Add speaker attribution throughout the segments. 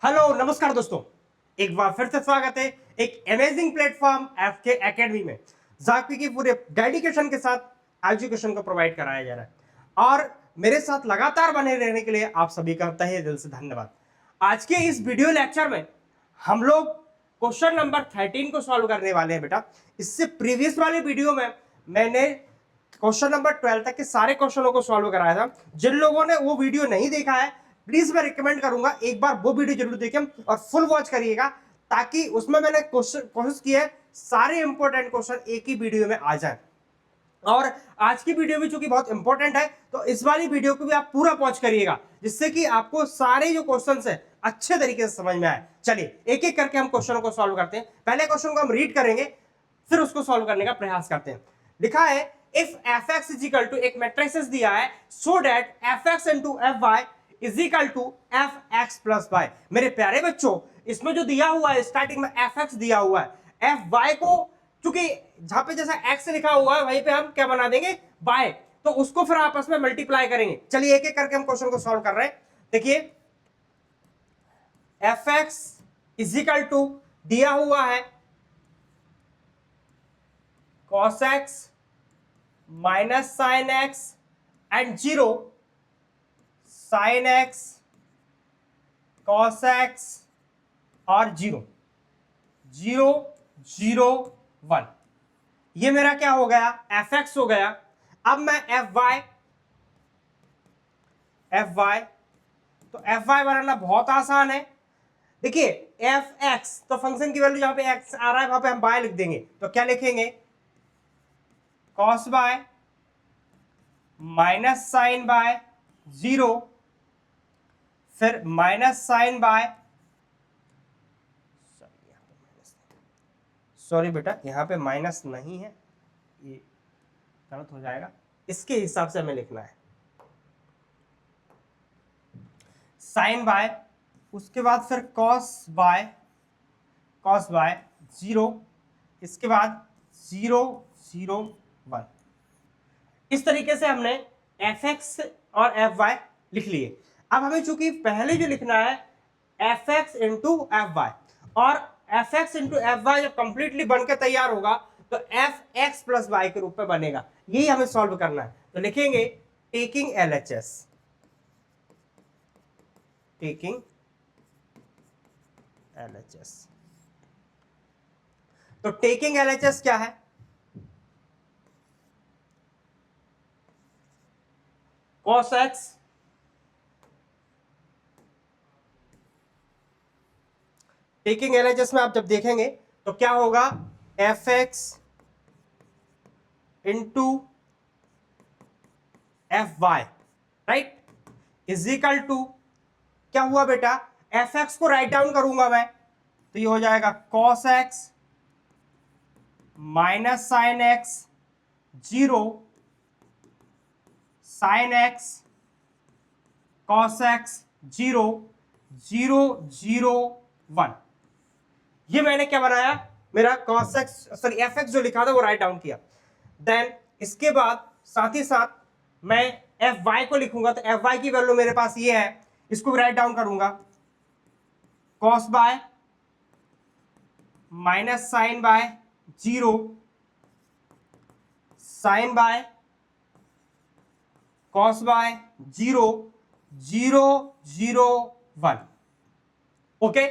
Speaker 1: Hello नमस्कार दोस्तों, एक बार फिर से स्वागत है एक अमेजिंग प्लेटफॉर्म एफके एकेडमी में, जहाँ की पूरे डेडिकेशन के साथ एजुकेशन को प्रोवाइड कराया जा रहा है। और मेरे साथ लगातार बने रहने के लिए आप सभी का तहे दिल से धन्यवाद। आज के इस वीडियो लेक्चर में हम लोग क्वेश्चन नंबर 13 को सॉल्व करने वाले हैं। बेटा, इससे प्रीवियस वाले वीडियो में मैंने क्वेश्चन नंबर 12 तक के सारे क्वेश्चनों को सॉल्व कराया था। जिन लोगों ने वो वीडियो नहीं देखा है, प्लीज मैं रिकमेंड करूंगा एक बार वो वीडियो जरूर देखें और फुल वॉच करिएगा, ताकि उसमें मैंने कोशिश की है सारे इंपॉर्टेंट क्वेश्चन एक ही वीडियो में आ जाए। और आज की वीडियो भी चूंकि बहुत इंपॉर्टेंट है, तो इस वाली वीडियो को भी आप पूरा वॉच करिएगा, जिससे कि आपको सारे जो क्वेश्चंस है अच्छे तरीके से समझ में आए। चलिए एक एक करके हम क्वेश्चन को सॉल्व करते हैं। पहले क्वेश्चन को हम रीड करेंगे, फिर उसको सॉल्व करने का प्रयास करते हैं। लिखा है if F X is equal to, एक मैट्रिक्स दिया है, so that F X into F Y is equal to F X plus Y. मेरे प्यारे बच्चों, इसमें जो दिया हुआ है स्टार्टिंग में एफ एक्स दिया हुआ है, एफ वाई को चूंकि जहां पे जैसा एक्स लिखा हुआ है वहीं पे हम क्या बना देंगे, वाई, तो उसको फिर आपस में मल्टीप्लाई करेंगे। चलिए एक एक करके हम क्वेश्चन को सॉल्व कर रहे हैं। देखिए F X is equal to दिया हुआ है cos x minus sine x and 0 sine x cos x और 0 0 0 1। ये मेरा क्या हो गया, एफ एक्स हो गया। अब मैं एफ वाई तो एफ वाई बनाना बहुत आसान है। देखिए एफ एक्स, तो फंक्शन की वैल्यू जहां पे एक्स आ रहा है वहां पे हम बाय लिख देंगे, तो क्या लिखेंगे, cos y minus sine y 0, फिर माइनस साइन बाय, सॉरी बेटा यहां पे माइनस नहीं है, ये गलत हो जाएगा, इसके हिसाब से हमें लिखना है साइन बाय, उसके बाद फिर कॉस बाय 0, इसके बाद 0 0 1। इस तरीके से हमने एफ एक्स और एफ वाई लिख लिए। अब हमें चूंकि पहले जो लिखना है F X into F Y, और F X into F Y जब कंप्लीटली बनकर तैयार होगा तो एफ एक्स प्लस वाई के रूप में बनेगा। यही हमें सॉल्व करना है। तो लिखेंगे टेकिंग एलएचएस, टेकिंग एलएचएस। तो टेकिंग एलएचएस क्या है, cos x टेकिंग एलएचएस में आप जब देखेंगे तो क्या होगा, F X into F Y, right, is equal to क्या हुआ बेटा, एफ एक्स को राइट डाउन करूंगा मैं तो ये हो जाएगा cos x minus sine x 0 sine x cos x 0 0 0 1। ये मैंने क्या बनाया, मेरा cos x sorry F x जो लिखा था वो राइट डाउन किया। देन इसके बाद साथ ही साथ मैं एफ वाई को लिखूंगा, तो एफ वाई की वैल्यू मेरे पास ये है, इसको भी राइट डाउन करूंगा, cos y minus sine y 0 sine y cos y 0 0 0 1। Okay,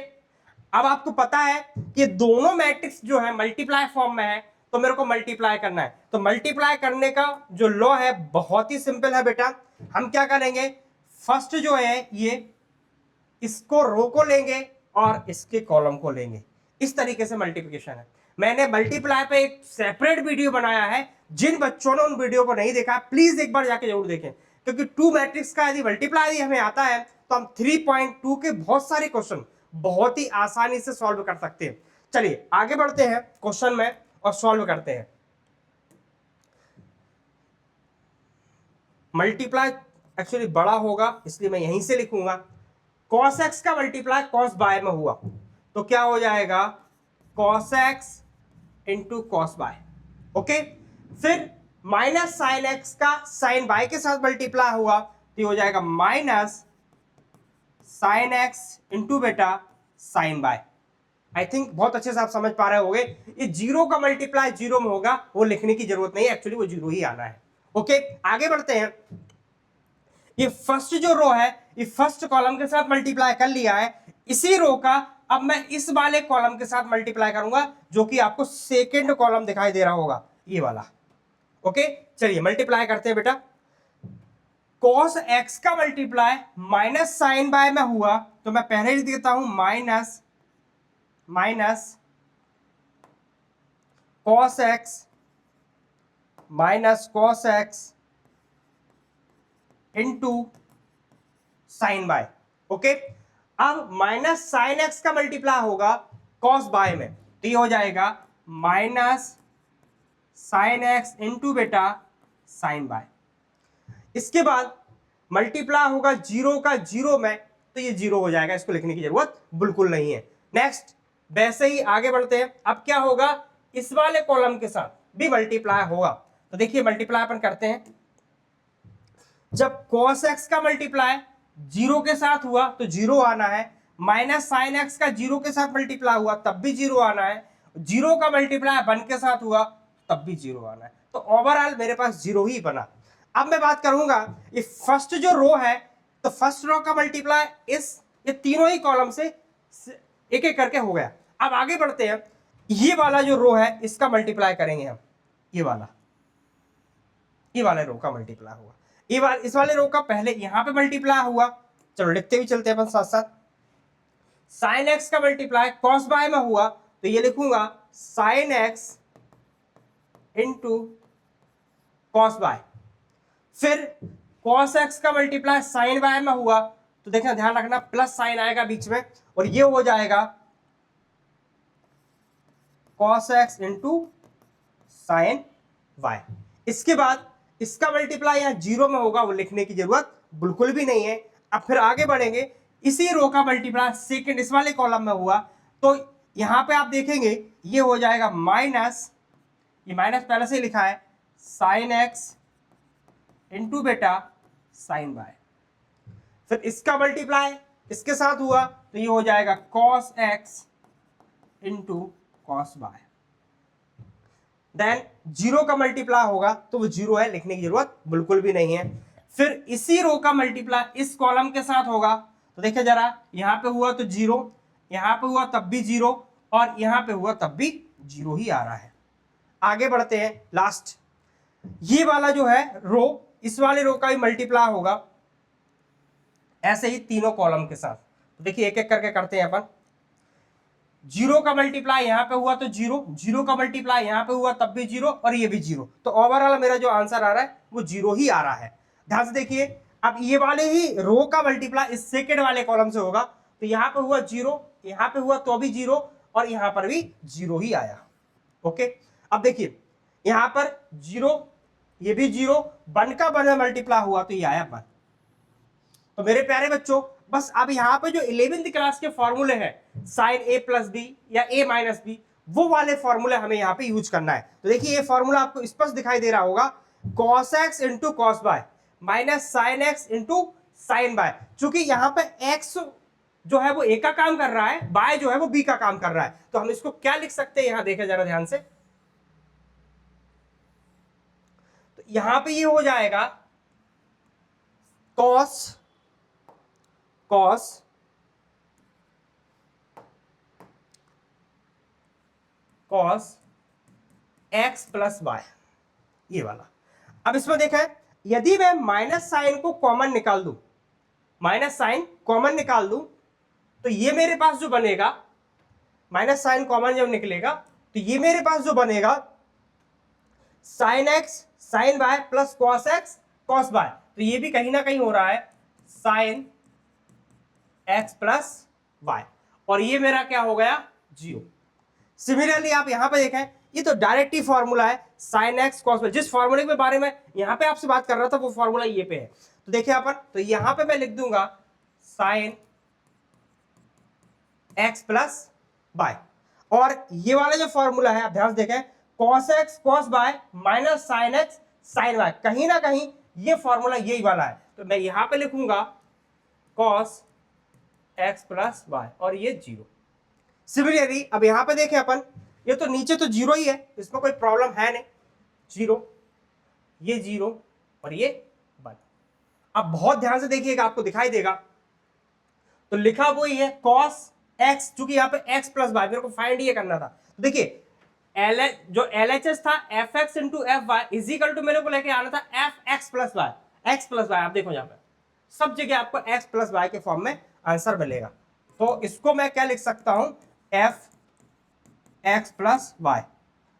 Speaker 1: अब आपको पता है कि दोनों मैट्रिक्स जो है मल्टीप्लाई फॉर्म में है, तो मेरे को मल्टीप्लाई करना है। तो मल्टीप्लाई करने का जो लॉ है बहुत ही सिंपल है बेटा। हम क्या करेंगे, फर्स्ट जो है ये इसको रो को लेंगे और इसके कॉलम को लेंगे, इस तरीके से मल्टीप्लिकेशन है। मैंने मल्टीप्लाई पे एक सेपरेट वीडियो बनाया है, जिन बच्चों ने उन वीडियो को नहीं देखा प्लीज एक बार जाके जरूर देखें, क्योंकि 2 मैट्रिक्स का यदि मल्टीप्लाई हमें आता है तो हम 3.2 के बहुत सारे क्वेश्चन बहुत ही आसानी से सॉल्व कर सकते हैं। चलिए आगे बढ़ते हैं क्वेश्चन में और सॉल्व करते हैं। मल्टीप्लाई एक्चुअली बड़ा होगा इसलिए मैं यहीं से लिखूंगा, cos x का मल्टीप्लाई cos बाय में हुआ तो क्या हो जाएगा, cos x into cos y. Okay, फिर माइनस साइन एक्स का साइन बाय के साथ मल्टीप्लाई हुआ तो हो जाएगा माइनस साइन एक्स इंटू बेटा साइन बाय। आई थिंक बहुत अच्छे से आप समझ पा रहे होंगे, ये जीरो का मल्टीप्लाई जीरो में होगा, वो लिखने की जरूरत नहीं है, एक्चुअली वो जीरो ही आना है। ओके, आगे बढ़ते हैं। ये फर्स्ट जो रो है, ये फर्स्ट कॉलम के साथ मल्टीप्लाई कर लिया है, इसी रो का अब मैं इस वाले कॉलम के साथ मल्टीप्लाई करूंगा, जो कि आपको सेकेंड कॉलम दिखाई दे रहा होगा, ये वाला। ओके, चलिए मल्टीप्लाई करते हैं बेटा। cos x का मल्टीप्लाई माइनस साइन बाय में हुआ, तो मैं पहले लिख देता हूं minus cos x minus cos x into sine y. Okay, अब माइनस साइन एक्स का मल्टीप्लाई होगा कॉस बाय में, तो ये हो जाएगा माइनस साइन एक्स इंटू बेटा साइन बाय। इसके बाद मल्टीप्लाई होगा जीरो का जीरो में, तो ये जीरो हो जाएगा, इसको लिखने की जरूरत बिल्कुल नहीं है। नेक्स्ट, वैसे ही आगे बढ़ते हैं। अब क्या होगा, इस वाले कॉलम के साथ भी मल्टीप्लाई होगा, तो देखिए मल्टीप्लाई अपन करते हैं। जब cos x का मल्टीप्लाई जीरो के साथ हुआ तो जीरो आना है, माइनस साइन एक्स का जीरो के साथ मल्टीप्लाई हुआ तब भी जीरो आना है, जीरो का मल्टीप्लाई 1 के साथ हुआ तब भी जीरो आना है, तो ओवरऑल मेरे पास जीरो ही बना। अब मैं बात करूंगा ये फर्स्ट जो रो है, तो फर्स्ट रो का मल्टीप्लाई ये तीनों ही कॉलम से एक एक करके हो गया। अब आगे बढ़ते हैं, ये वाला जो रो है इसका मल्टीप्लाई करेंगे हम, ये वाले रो का मल्टीप्लाई हुआ, इस वाले रो का पहले यहां पे मल्टीप्लाई हुआ, चलो लिखते भी चलते हैं अपन साथ साथ। साइन एक्स का मल्टीप्लाई कॉस बाय में हुआ, तो ये लिखूंगा sign X into cos bye. फिर कॉस एक्स का मल्टीप्लाई साइन बाय में हुआ, तो देखना ध्यान रखना प्लस साइन आएगा बीच में, और ये हो जाएगा cos X into sine Y. इसके बाद इसका मल्टीप्लाई यहां जीरो में होगा, वो लिखने की जरूरत बिल्कुल भी नहीं है। अब फिर आगे बढ़ेंगे, इसी रो का मल्टीप्लाई सेकंड इस वाले कॉलम में हुआ, तो यहां पे आप देखेंगे ये हो जाएगा माइनस, ये माइनस पहले से लिखा है, साइन एक्स इंटू बेटा साइन बाय। फिर इसका मल्टीप्लाई इसके साथ हुआ, तो ये हो जाएगा cos X into cos bye. Than zero का मल्टीप्लाई होगा, तो वो जीरो है, लिखने की जरूरत बिल्कुल भी नहीं है। फिर इसी रो का मल्टीप्लाई इस कॉलम के साथ होगा, तो देखिए जरा, यहां पे हुआ तो जीरो, यहां पे हुआ तब भी जीरो, और यहां पे हुआ तब भी जीरो ही आ रहा है। आगे बढ़ते हैं, लास्ट ये वाला जो है रो, इस वाले रो का भी मल्टीप्लाई होगा ऐसे ही तीनों कॉलम के साथ। तो देखिए एक एक करके करते हैं अपन। जीरो का मल्टीप्लाई यहां पे हुआ तो जीरो, जीरो का मल्टीप्लाई यहां पे हुआ तब भी जीरो, और ये भी जीरो, तो ओवरऑल मेरा जो आंसर आ रहा है वो जीरो ही आ रहा है। ध्यान से देखिए, अब ये वाले ही रो का मल्टीप्लाई इस सेकेंड वाले कॉलम से होगा, तो यहां पे हुआ जीरो, यहां पे हुआ तो भी जीरो, और यहां पर भी जीरो ही आया। ओके, अब देखिए यहां पर जीरो, ये भी जीरो, 1 का 1 में मल्टीप्लाई हुआ तो ये आया 1। तो मेरे प्यारे बच्चों, बस अब यहाँ पे जो 11वीं क्लास के फॉर्मूले हैं, साइन ए प्लस बी या ए माइनस बी, वो वाले फॉर्मूले हमें यहाँ पे यूज करना है। तो देखिए ये फॉर्मूला आपको स्पष्ट दिखाई दे रहा होगा, cos X into cos y minus sine X into sine y. चूंकि यहाँ पे एक्स जो है वो ए का काम कर रहा है, बाय जो है वो बी का काम कर रहा है, तो हम इसको क्या लिख सकते हैं, यहां देखें जरा ध्यान से, तो यहां पे ये हो जाएगा कॉस एक्स प्लस वाई, ये वाला। अब इसमें देखा है, यदि मैं माइनस साइन को कॉमन निकाल दूं, माइनस साइन कॉमन निकाल दूं, तो ये मेरे पास जो बनेगा, माइनस साइन कॉमन जब निकलेगा तो ये मेरे पास जो बनेगा sine X sine Y plus cos X cos Y, तो ये भी कहीं ना कहीं हो रहा है साइन एक्स प्लस वाई, और ये मेरा क्या हो गया, जीरो। सिमिलरली आप यहां पे देखें, ये तो डायरेक्ट ही फॉर्मूला है, साइन एक्स कॉस वाई, जिस फॉर्मूले के बारे में यहां पे आपसे बात कर रहा था वो फॉर्मूला ये पे है। तो देखिए अपन, तो यहां पे मैं लिख दूंगा साइन एक्स प्लस वाई, और ये वाला जो फॉर्मूला है आप ध्यान से देखें, cos X cos Y minus sine X sine Y, कहीं ना कहीं ये फॉर्मूला यही वाला है। तो मैं यहां पे लिखूंगा कॉस एक्स प्लस वाई और ये 0। सिमिलरली अब यहां पे देखें अपन, ये तो नीचे तो 0 ही है, इसमें कोई प्रॉब्लम है नहीं, 0, ये 0 और ये 1। अब बहुत ध्यान से देखिएगा, आपको दिखाई देगा, तो लिखा वही है cos x, चूंकि यहाँ पे x प्लस वाई मेरे को फाइंड ये करना था। तो देखिए जो LHS था F X into F Y is equal to मेरे को लेके आना था F X plus Y, X plus Y. आप देखो यहाँ पे सब जगह आपको x प्लस वाई के फॉर्म में आंसर मिलेगा। तो इसको मैं क्या लिख सकता हूं, F X plus Y.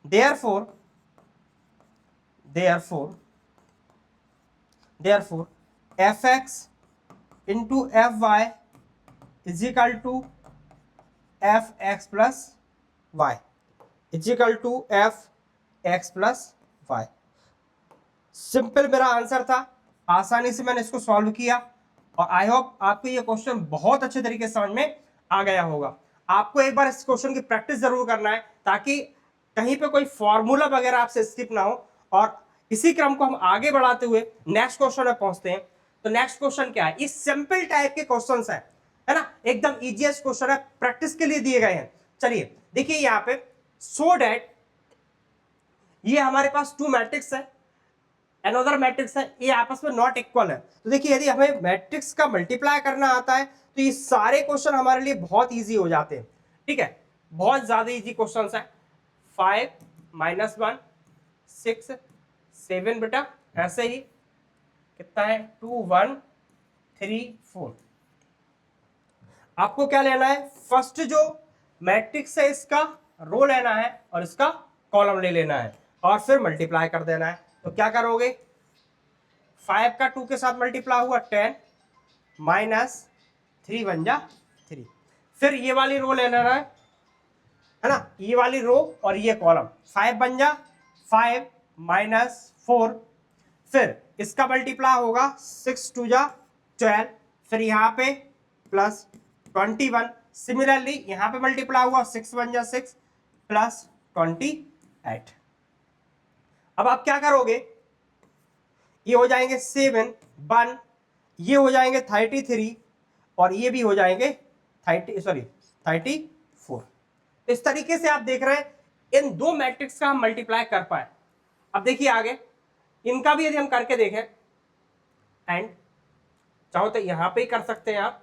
Speaker 1: Therefore F X into F Y is equal to F X plus Y is equal to F X plus Y. Simple मेरा आंसर था, आसानी से मैंने इसको सॉल्व किया और आई होप आपको ये क्वेश्चन बहुत अच्छे तरीके से समझ में आ गया होगा। आपको एक बार इस क्वेश्चन की प्रैक्टिस जरूर करना है ताकि कहीं पे कोई फॉर्मूला वगैरह आपसे स्किप ना हो। और इसी क्रम को हम आगे बढ़ाते हुए नेक्स्ट क्वेश्चन में पहुंचते हैं। तो नेक्स्ट क्वेश्चन क्या है, इस सिंपल टाइप के क्वेश्चन है ना, एकदम इजीएस्ट क्वेश्चन है, प्रैक्टिस के लिए दिए गए हैं। चलिए देखिए यहाँ पे, सो डैट ये हमारे पास टू मैट्रिक्स है, अनदर मैट्रिक्स है, ये आपस में नॉट इक्वल है। तो देखिए यदि हमें मैट्रिक्स का मल्टीप्लाई करना आता है तो ये सारे क्वेश्चन हमारे लिए बहुत इजी हो जाते हैं। ठीक है, बहुत ज्यादा इजी क्वेश्चन है। 5 - 1 6 7 बेटा, ऐसे ही कितना है 2 1 3 4। आपको क्या लेना है, फर्स्ट जो मैट्रिक्स है इसका रो लेना है और इसका कॉलम ले लेना है और फिर मल्टीप्लाई कर देना है। तो क्या करोगे, 5 का 2 के साथ मल्टीप्लाई हुआ 10 माइनस 3 बन जा 3। फिर ये वाली रो लेना है ना, ये वाली रो और ये कॉलम, 5 बन जा 5 माइनस 4। फिर इसका मल्टीप्लाई होगा 6 2 जा 12, फिर यहाँ पे प्लस 21। सिमिलरली यहां पे मल्टीप्लाई हुआ 6 1 जा 6 प्लस 28। अब आप क्या करोगे, ये हो जाएंगे 7 1, ये हो जाएंगे 33 और ये भी हो जाएंगे 34। इस तरीके से आप देख रहे हैं इन दो मैट्रिक्स का हम मल्टीप्लाई कर पाए। अब देखिए आगे इनका भी यदि हम करके देखें, एंड चाहो तो यहां पे ही कर सकते हैं आप,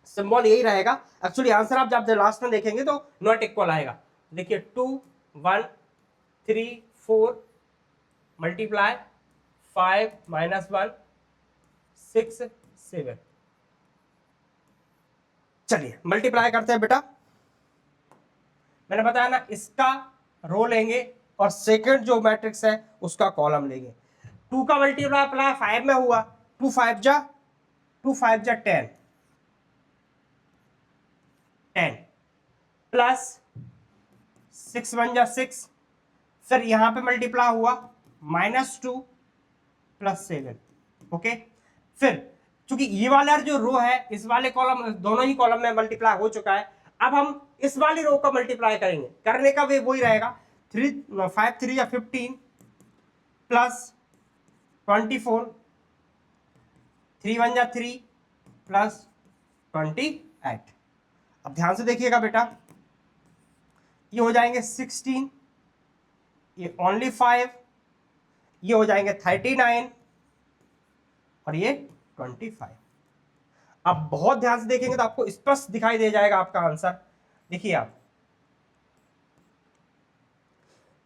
Speaker 1: सिंबल यही रहेगा। एक्चुअली आंसर आप जब लास्ट में देखेंगे तो नॉट इक्वल आएगा। देखिए 2 1 3 4 मल्टीप्लाई 5 - 1 6 7। चलिए मल्टीप्लाई करते हैं बेटा। मैंने बताया ना, इसका रो लेंगे और सेकंड जो मैट्रिक्स है उसका कॉलम लेंगे। 2 का मल्टीप्लाई 5 में हुआ, 2 5 जा 10 प्लस 6 1 जा 6। फिर यहां पे मल्टीप्लाई हुआ -2 प्लस 7। ओके, फिर चूंकि ये वाला जो रो है इस वाले कॉलम, दोनों ही कॉलम में मल्टीप्लाई हो चुका है। अब हम इस वाली रो का मल्टीप्लाई करेंगे, करने का वे वही रहेगा, 5 3 या 15 प्लस 24, 3 1 जा 3 प्लस 28। अब ध्यान से देखिएगा बेटा, ये हो जाएंगे 16, ये ओनली 5, ये हो जाएंगे 39 और ये 25। अब बहुत ध्यान से देखेंगे तो आपको स्पष्ट दिखाई दे जाएगा आपका आंसर। देखिए आप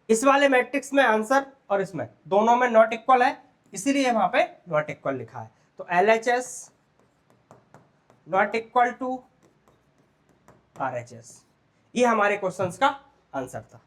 Speaker 1: इस वाले मैट्रिक्स में आंसर और इसमें दोनों में नॉट इक्वल है, इसीलिए वहां पे नॉट इक्वल लिखा है। तो LHS not equal to RHS, ये हमारे क्वेश्चंस का आंसर था।